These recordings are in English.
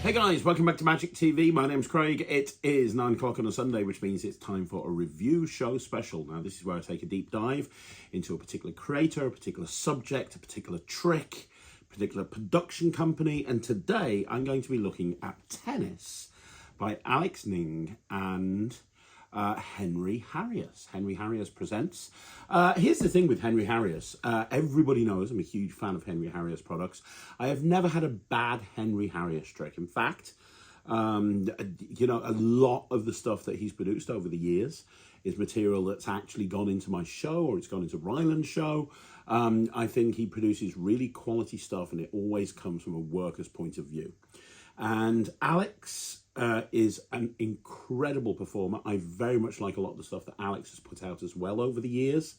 Hey guys, welcome back to Magic TV. My name's Craig. It is 9 o'clock on a Sunday, which means it's time for a review show special. Now, this is where I take a deep dive into a particular creator, a particular subject, a particular trick, a particular production company. And today I'm going to be looking at Tennis by Alex Ning and Henry Harrius. Henry Harrius presents. Here's the thing with Henry Harrius. Everybody knows I'm a huge fan of Henry Harrius products. I have never had a bad Henry Harrius trick. In fact, you know, a lot of the stuff that he's produced over the years is material that's actually gone into my show, or it's gone into Ryland's show. I think he produces really quality stuff, and it always comes from a worker's point of view. And Alex is an incredible performer. I very much like a lot of the stuff that Alex has put out as well over the years.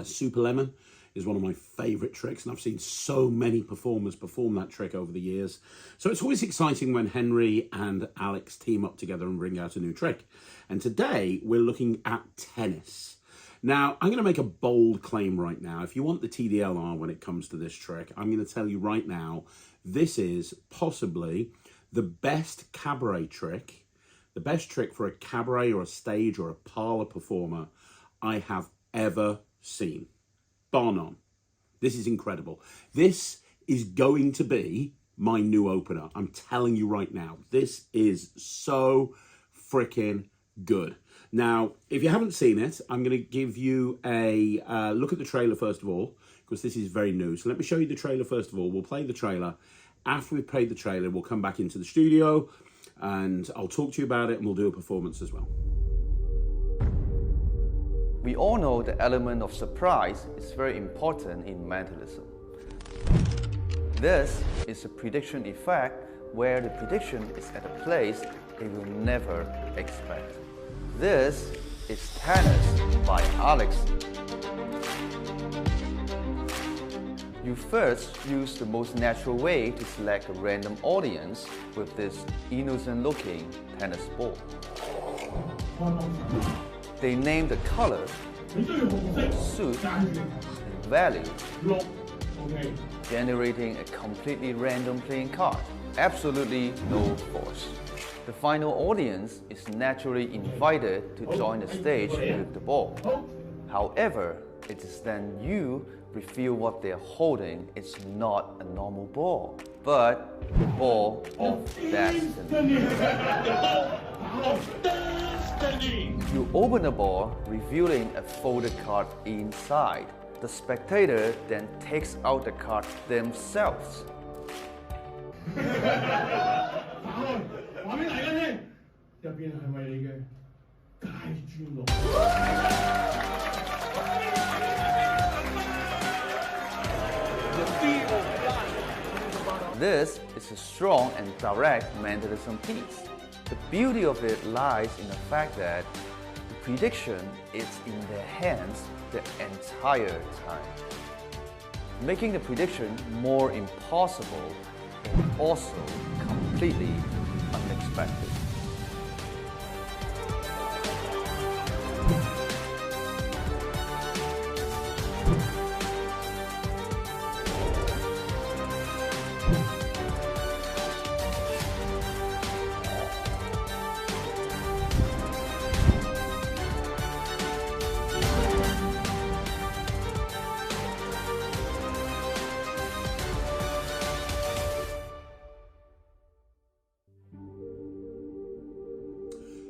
Super Lemon is one of my favorite tricks, and I've seen so many performers perform that trick over the years. So it's always exciting when Henry and Alex team up together and bring out a new trick. And today we're looking at Tennis. Now, I'm going to make a bold claim right now. If you want the TDLR when it comes to this trick, I'm going to tell you right now, this is possibly the best cabaret trick, the best trick for a cabaret or a stage or a parlor performer I have ever seen. Bar none. This is incredible. This is going to be my new opener. I'm telling you right now, this is so freaking good. Now, if you haven't seen it, I'm going to give you a look at the trailer first of all, because this is very new. So let me show you the trailer first of all. We'll play the trailer. After we've played the trailer, we'll come back into the studio and I'll talk to you about it, and we'll do a performance as well. We all know the element of surprise is very important in mentalism. This is a prediction effect where the prediction is at a place they will never expect. This is Tennis by Alex. You first use the most natural way to select a random audience with this innocent-looking tennis ball. They name the color, suit, and value, generating a completely random playing card. Absolutely no force. The final audience is naturally invited to join the stage with the ball. However, it is then you reveal what they're holding is not a normal ball, but the ball of destiny. You open the ball, revealing a folded card inside. The spectator then takes out the card themselves. This is a strong and direct mentalism piece. The beauty of it lies in the fact that the prediction is in their hands the entire time, making the prediction more impossible and also completely unexpected.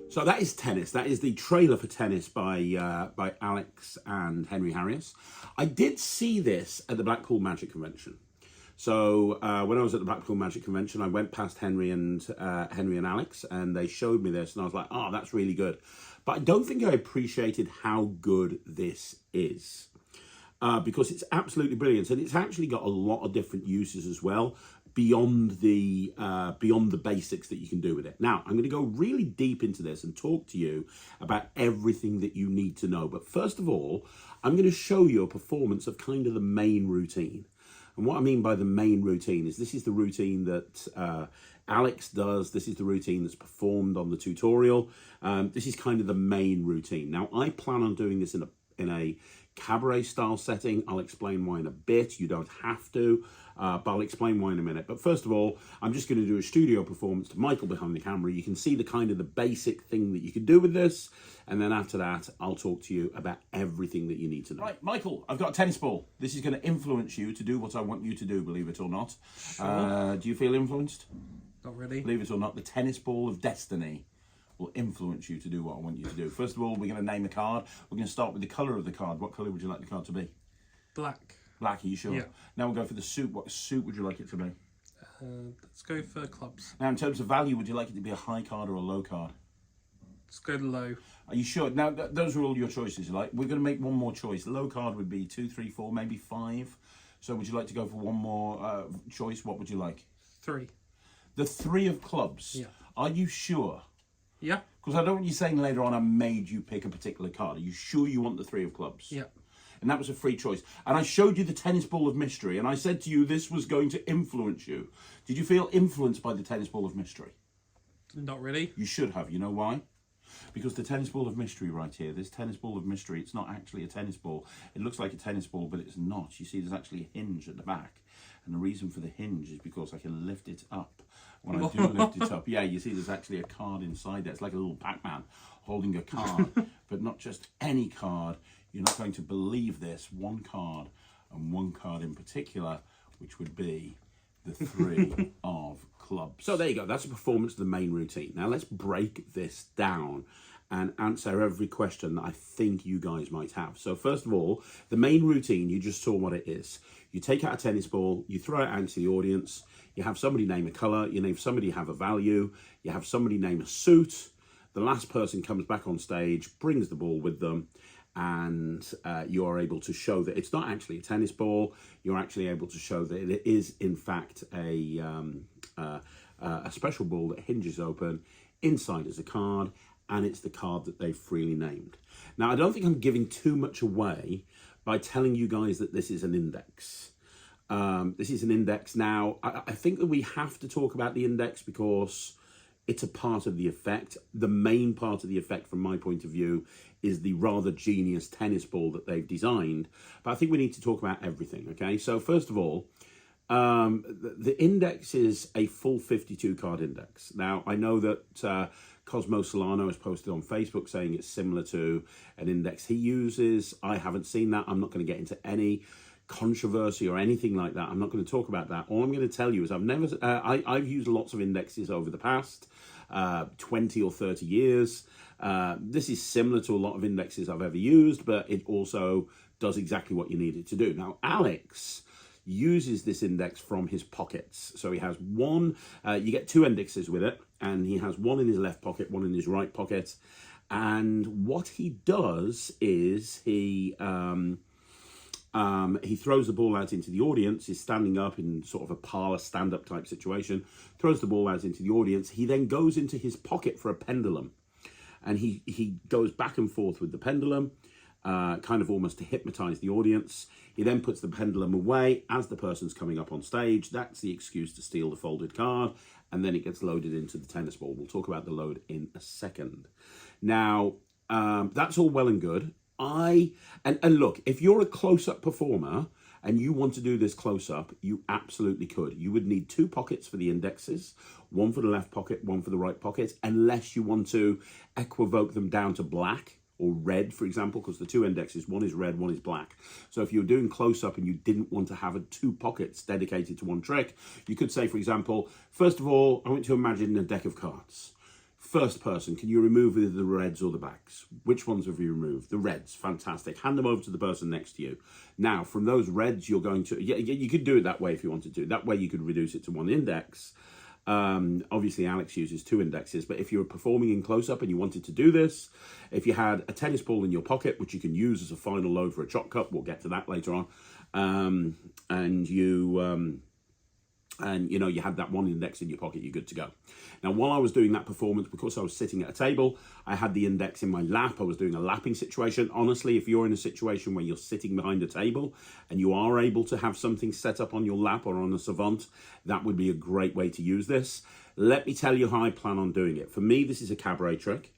So that is Tennis. That is the trailer for Tennis by Alex and Henry Harrius. I did see this at the Blackpool Magic Convention. So when I was at the Blackpool Magic Convention, I went past Henry and Alex, and they showed me this, and I was like, oh, that's really good. But I don't think I appreciated how good this is. Because it's absolutely brilliant, and it's actually got a lot of different uses as well beyond the basics that you can do with it. Now, I'm going to go really deep into this and talk to you about everything that you need to know. But first of all, I'm going to show you a performance of kind of the main routine. And what I mean by the main routine is this is the routine that Alex does. This is the routine that's performed on the tutorial. This is kind of the main routine. Now, I plan on doing this in a cabaret style setting. I'll explain why in a bit. You don't have to, but I'll explain why in a minute. But first of all, I'm just going to do a studio performance to Michael behind the camera. You can see the kind of the basic thing that you could do with this. And then after that, I'll talk to you about everything that you need to know. Right, Michael, I've got a tennis ball. This is going to influence you to do what I want you to do, believe it or not. Sure. Do you feel influenced? Not really. Believe it or not, the tennis ball of destiny will influence you to do what I want you to do. First of all, we're going to name a card. We're going to start with the colour of the card. What colour would you like the card to be? Black. Black, are you sure? Yeah. Now we'll go for the suit. What suit would you like it to be? Let's go for clubs. Now, in terms of value, would you like it to be a high card or a low card? Let's go to low. Are you sure? Now, those are all your choices. Like, we're going to make one more choice. Low card would be 2, 3, 4, maybe 5. So would you like to go for one more choice? What would you like? 3. The 3 of clubs. Yeah. Are you sure? Yeah. Because I don't want you saying later on I made you pick a particular card. Are you sure you want the 3 of clubs? Yeah. And that was a free choice. And I showed you the tennis ball of mystery, and I said to you this was going to influence you. Did you feel influenced by the tennis ball of mystery? Not really. You should have. You know why? Because the tennis ball of mystery right here, this tennis ball of mystery, it's not actually a tennis ball. It looks like a tennis ball, but it's not. You see, there's actually a hinge at the back. And the reason for the hinge is because I can lift it up. When I do lift it up, yeah, you see there's actually a card inside there. It's like a little Pac-Man holding a card, but not just any card. You're not going to believe this. One card, and one card in particular, which would be the 3 of clubs. So there you go. That's a performance of the main routine. Now let's break this down and answer every question that I think you guys might have. So first of all, the main routine, you just saw what it is. You take out a tennis ball, you throw it out into the audience, you have somebody name a colour, you name somebody have a value, you have somebody name a suit, the last person comes back on stage, brings the ball with them, and you are able to show that it's not actually a tennis ball. You're actually able to show that it is in fact a special ball that hinges open. Inside is a card, and it's the card that they've freely named. Now, I don't think I'm giving too much away by telling you guys that this is an index. This is an index. Now, I think that we have to talk about the index because it's a part of the effect. The main part of the effect, from my point of view, is the rather genius tennis ball that they've designed. But I think we need to talk about everything, okay? So first of all, the index is a full 52 card index. Now, I know that Cosmo Solano has posted on Facebook saying it's similar to an index he uses. I haven't seen that. I'm not going to get into any controversy or anything like that. I'm not going to talk about that. All I'm going to tell you is I've used lots of indexes over the past 20 or 30 years. This is similar to a lot of indexes I've ever used, but it also does exactly what you need it to do. Now, Alex uses this index from his pockets. So he has one, you get 2 indexes with it, and he has one in his left pocket, one in his right pocket. And what he does is he throws the ball out into the audience. He's standing up in sort of a parlor stand-up type situation, throws the ball out into the audience. He then goes into his pocket for a pendulum, and he goes back and forth with the pendulum, kind of almost to hypnotize the audience. He then puts the pendulum away as the person's coming up on stage. That's the excuse to steal the folded card, and then it gets loaded into the tennis ball. We'll talk about the load in a second. Now, that's all well and good. And look, if you're a close-up performer and you want to do this close-up, you absolutely could. You would need 2 pockets for the indexes, one for the left pocket, one for the right pocket, unless you want to equivoke them down to black or red, for example, because the 2 indexes, one is red, one is black. So if you're doing close-up and you didn't want to have 2 pockets dedicated to one trick, you could say, for example, first of all, I want to imagine a deck of cards. First person, can you remove either the reds or the blacks? Which ones have you removed? The reds, fantastic. Hand them over to the person next to you. Now, from those reds, you're going to, you could do it that way if you wanted to. That way you could reduce it to 1 index. Obviously, Alex uses 2 indexes, but if you were performing in close-up and you wanted to do this, if you had a tennis ball in your pocket, which you can use as a final load for a chop cup, we'll get to that later on, and you had that 1 index in your pocket, you're good to go. Now, while I was doing that performance, because I was sitting at a table, I had the index in my lap. I was doing a lapping situation. Honestly, if you're in a situation where you're sitting behind a table and you are able to have something set up on your lap or on a savant, that would be a great way to use this. Let me tell you how I plan on doing it. For me, this is a cabaret trick.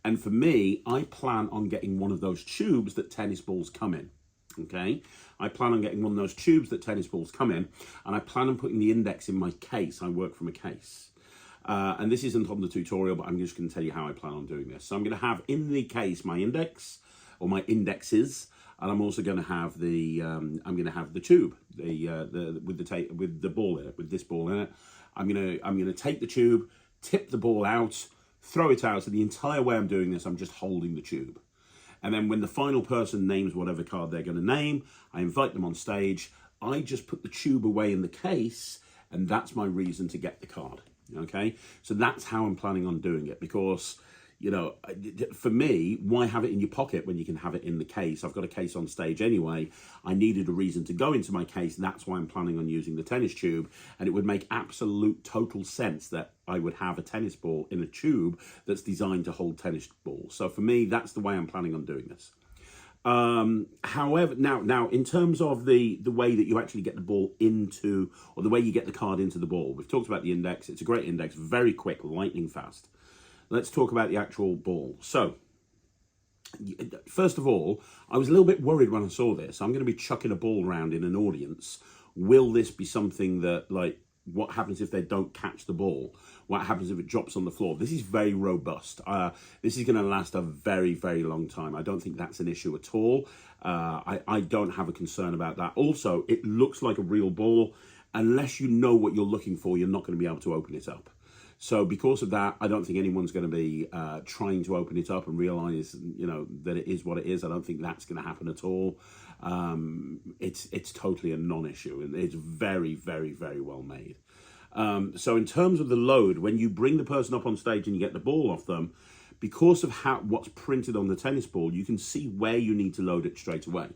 And for me, I plan on getting one of those tubes that tennis balls come in. Okay, I plan on getting one of those tubes that tennis balls come in, and I plan on putting the index in my case. I work from a case. And this isn't on the tutorial, but I'm just going to tell you how I plan on doing this. So I'm going to have in the case my index, or my indexes, and I'm also going to have the tube, with the ball in it, with this ball in it. I'm gonna take the tube, tip the ball out, throw it out. So the entire way I'm doing this, I'm just holding the tube. And then when the final person names whatever card they're going to name, I invite them on stage. I just put the tube away in the case, and that's my reason to get the card. Okay, so that's how I'm planning on doing it, because, you know, for me, why have it in your pocket when you can have it in the case? I've got a case on stage anyway. I needed a reason to go into my case. That's why I'm planning on using the tennis tube. And it would make absolute total sense that I would have a tennis ball in a tube that's designed to hold tennis balls. So for me, that's the way I'm planning on doing this. However, now in terms of the way that you actually get the ball into, or the way you get the card into the ball, we've talked about the index. It's a great index, very quick, lightning fast. Let's talk about the actual ball. So, first of all, I was a little bit worried when I saw this. I'm going to be chucking a ball around in an audience. Will this be something that, like, what happens if they don't catch the ball? What happens if it drops on the floor? This is very robust. This is going to last a very, very long time. I don't think that's an issue at all. I don't have a concern about that. Also, it looks like a real ball. Unless you know what you're looking for, you're not going to be able to open it up. So because of that, I don't think anyone's going to be trying to open it up and realize, you know, that it is what it is. I don't think that's going to happen at all. It's totally a non-issue, and it's very, very, very well made. So in terms of the load, when you bring the person up on stage and you get the ball off them, because of what's printed on the tennis ball, you can see where you need to load it straight away.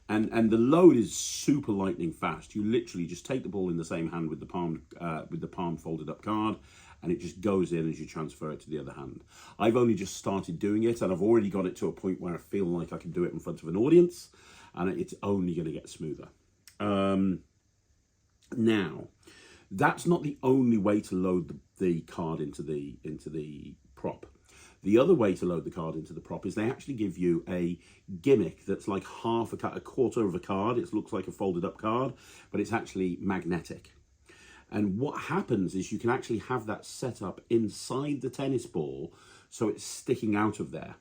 And the load is super lightning fast. You literally just take the ball in the same hand with the palm folded up card, and it just goes in as you transfer it to the other hand. I've only just started doing it, and I've already got it to a point where I feel like I can do it in front of an audience, and it's only going to get smoother. Now, that's not the only way to load the card into the prop. The other way to load the card into the prop is they actually give you a gimmick that's like a quarter of a card. It looks like a folded up card, but it's actually magnetic. And what happens is you can actually have that set up inside the tennis ball, so it's sticking out of there.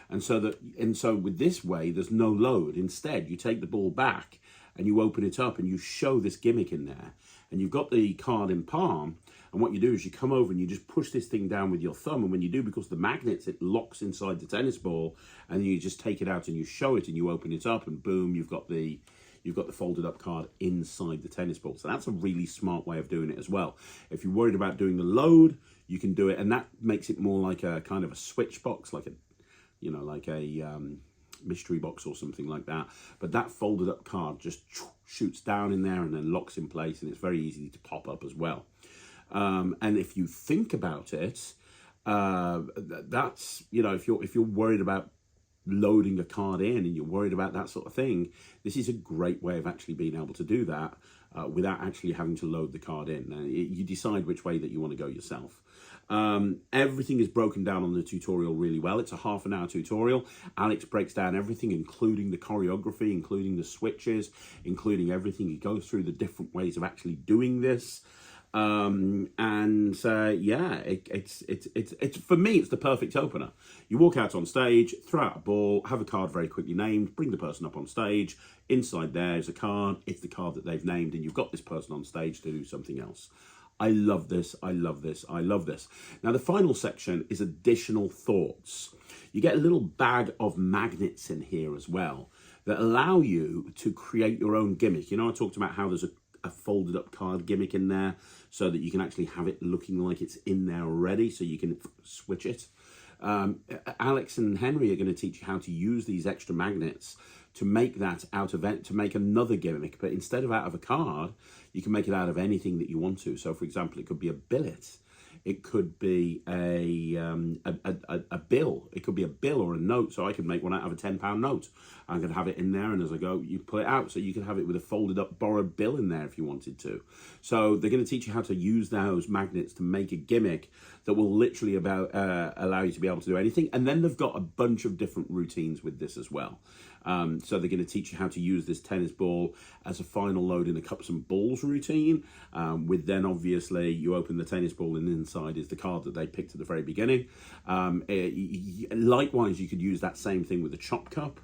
And so with this way, there's no load. Instead, you take the ball back and you open it up and you show this gimmick in there. And you've got the card in palm. And what you do is you come over and you just push this thing down with your thumb. And when you do, because the magnets, it locks inside the tennis ball. And then you just take it out and you show it and you open it up, and boom, you've got the folded up card inside the tennis ball. So that's a really smart way of doing it as well. If you're worried about doing the load, you can do it. And that makes it more like a kind of a switch box, like a mystery box or something like that. But that folded up card just shoots down in there and then locks in place, and it's very easy to pop up as well. And if you think about it, that's, you know, if you're worried about loading a card in and you're worried about that sort of thing, this is a great way of actually being able to do that without actually having to load the card in. You decide which way that you want to go yourself. Everything is broken down on the tutorial really well. It's a half-an-hour tutorial. Alex breaks down everything, including the choreography, including the switches, including everything. He goes through the different ways of actually doing this. Yeah, it's for me, it's the perfect opener. You walk out on stage, throw out a ball, have a card very quickly named, bring the person up on stage. Inside there is a card. It's the card that they've named, and you've got this person on stage to do something else. I love this. I love this. I love this. Now, the final section is additional thoughts. You get a little bag of magnets in here as well that allow you to create your own gimmick. You know, I talked about how there's a folded up card gimmick in there so that you can actually have it looking like it's in there already, so you can switch it. Alex and Henry are going to teach you how to use these extra magnets to make that to make another gimmick, but instead of out of a card, you can make it out of anything that you want to. So, for example, it could be a billet. It could be a bill. It could be a bill or a note. So I could make one out of a £10 note. I could have it in there, and as I go, you pull it out. So you could have it with a folded up borrowed bill in there if you wanted to. So they're going to teach you how to use those magnets to make a gimmick that will literally allow you to be able to do anything. And then they've got a bunch of different routines with this as well. So they're going to teach you how to use this tennis ball as a final load in a cups and balls routine. With then obviously you open the tennis ball and inside is the card that they picked at the very beginning. Likewise, you could use that same thing with the chop cup.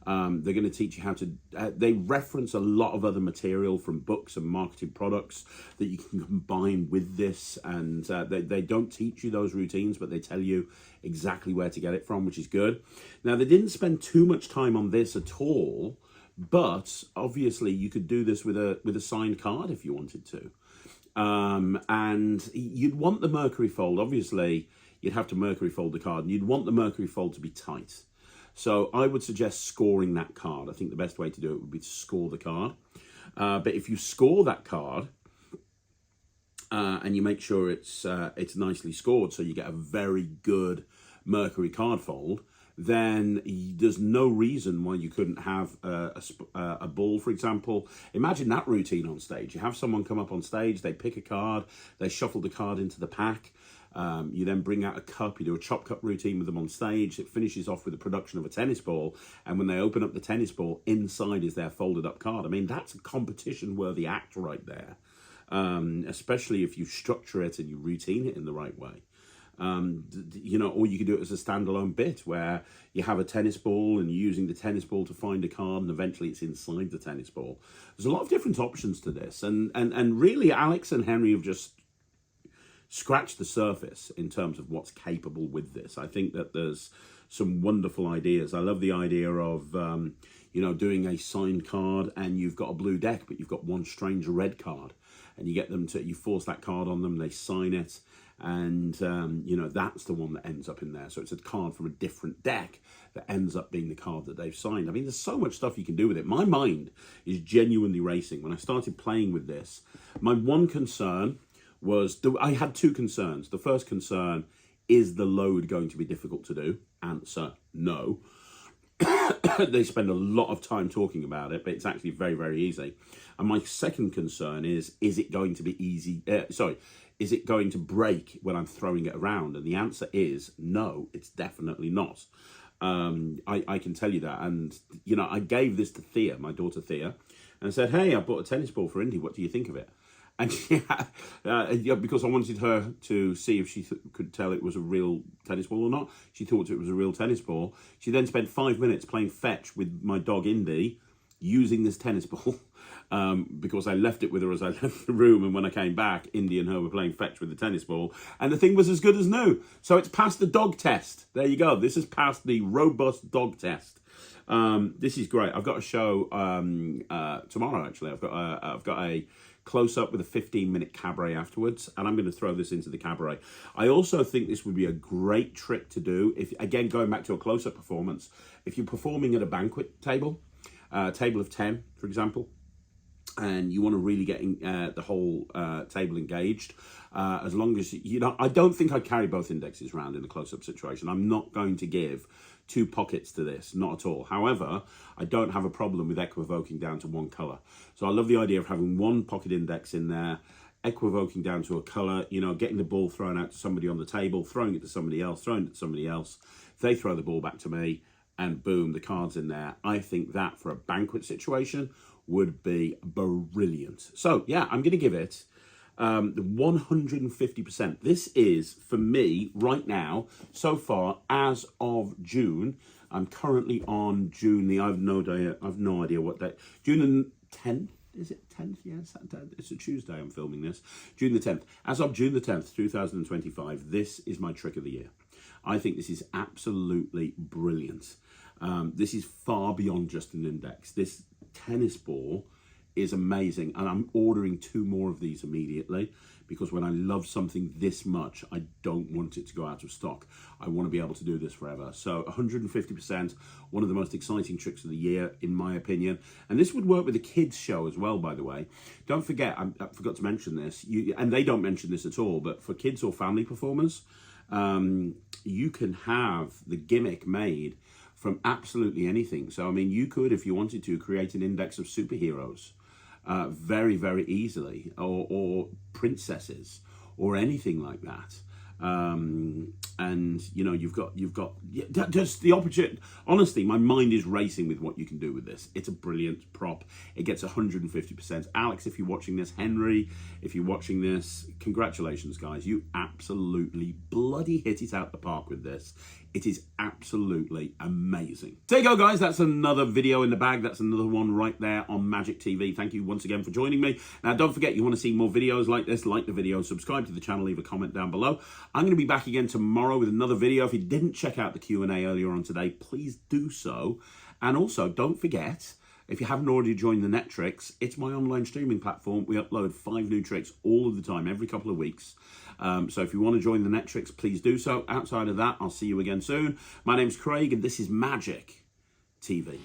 They're going to teach you how to, they reference a lot of other material from books and marketing products that you can combine with this. And they don't teach you those routines, but they tell you exactly where to get it from, which is good. Now, they didn't spend too much time on this at all, but obviously you could do this with a signed card if you wanted to. And you'd want the Mercury fold, obviously, you'd have to Mercury fold the card, and you'd want the Mercury fold to be tight. So I would suggest scoring that card. I think the best way to do it would be to score the card. But if you score that card and you make sure it's nicely scored, so you get a very good Mercury card fold, then there's no reason why you couldn't have a ball, for example. Imagine that routine on stage. You have someone come up on stage, they pick a card, they shuffle the card into the pack. You then bring out a cup, you do a chop cup routine with them on stage. It finishes off with the production of a tennis ball. And when they open up the tennis ball, inside is their folded up card. I mean, that's a competition worthy act right there. Especially if you structure it and you routine it in the right way. Or you can do it as a standalone bit where you have a tennis ball and you're using the tennis ball to find a card and eventually it's inside the tennis ball. There's a lot of different options to this. And really, Alex and Henry have just scratch the surface in terms of what's capable with this. I think that there's some wonderful ideas. I love the idea of, doing a signed card and you've got a blue deck, but you've got one strange red card and you get them to, you force that card on them, they sign it. And, that's the one that ends up in there. So it's a card from a different deck that ends up being the card that they've signed. I mean, there's so much stuff you can do with it. My mind is genuinely racing. When I started playing with this, my one concern was, I had two concerns. The first concern, is the load going to be difficult to do? Answer, no. They spend a lot of time talking about it, but it's actually very, very easy. And my second concern is it going to be easy? Is it going to break when I'm throwing it around? And the answer is no, it's definitely not. I can tell you that. And, I gave this to Thea, my daughter Thea, and said, hey, I bought a tennis ball for Indy. What do you think of it? And because I wanted her to see if she could tell it was a real tennis ball or not. She thought it was a real tennis ball. She then spent 5 minutes playing fetch with my dog Indy using this tennis ball because I left it with her as I left the room. And when I came back, Indy and her were playing fetch with the tennis ball. And the thing was as good as new. So it's passed the dog test. There you go. This has passed the robust dog test. This is great. I've got a show tomorrow, actually. I've got a close-up with a 15-minute cabaret afterwards, and I'm going to throw this into the cabaret. I also think this would be a great trick to do, if, again, going back to a close-up performance, if you're performing at a banquet table, table of 10, for example, and you want to really get the whole table engaged, as long as, I don't think I'd carry both indexes around in a close-up situation. I'm not going to give two pockets to this, not at all. However, I don't have a problem with equivoking down to one color. So I love the idea of having one pocket index in there, equivoking down to a color, getting the ball thrown out to somebody on the table, throwing it to somebody else, throwing it to somebody else. They throw the ball back to me and boom, the card's in there. I think that for a banquet situation would be brilliant. So yeah, I'm going to give it 150%. This is, for me, right now, so far, as of June, I'm currently on June the, I've no idea what day, June the 10th, is it 10th? Yes, it's a Tuesday I'm filming this. June the 10th. As of June the 10th, 2025, this is my trick of the year. I think this is absolutely brilliant. This is far beyond just an index. This tennis ball is amazing, and I'm ordering 2 more of these immediately because when I love something this much, I don't want it to go out of stock. I want to be able to do this forever. So 150%, one of the most exciting tricks of the year, in my opinion. And this would work with a kids show as well, by the way. Don't forget, I forgot to mention this, and they don't mention this at all, but for kids or family performers, you can have the gimmick made from absolutely anything. So, I mean, you could, if you wanted to, create an index of superheroes very, very easily, or princesses, or anything like that. and you know you've got just the opportunity. Honestly, my mind is racing with what you can do with this. It's a brilliant prop. It gets 150%. Alex, if you're watching this, Henry, if you're watching this, congratulations, guys. You absolutely bloody hit it out the park with this. It is absolutely amazing. There you go, guys. That's another video in the bag. That's another one right there on Magic TV. Thank you once again for joining me. Now, don't forget, you want to see more videos like this, like the video, subscribe to the channel, leave a comment down below. I'm going to be back again tomorrow with another video. If you didn't check out the Q&A earlier on today, please do so. And also, don't forget, if you haven't already joined the Netrix, it's my online streaming platform. We upload 5 new tricks all of the time, every couple of weeks. So if you want to join the Netrix, please do so. Outside of that, I'll see you again soon. My name's Craig, and this is Magic TV.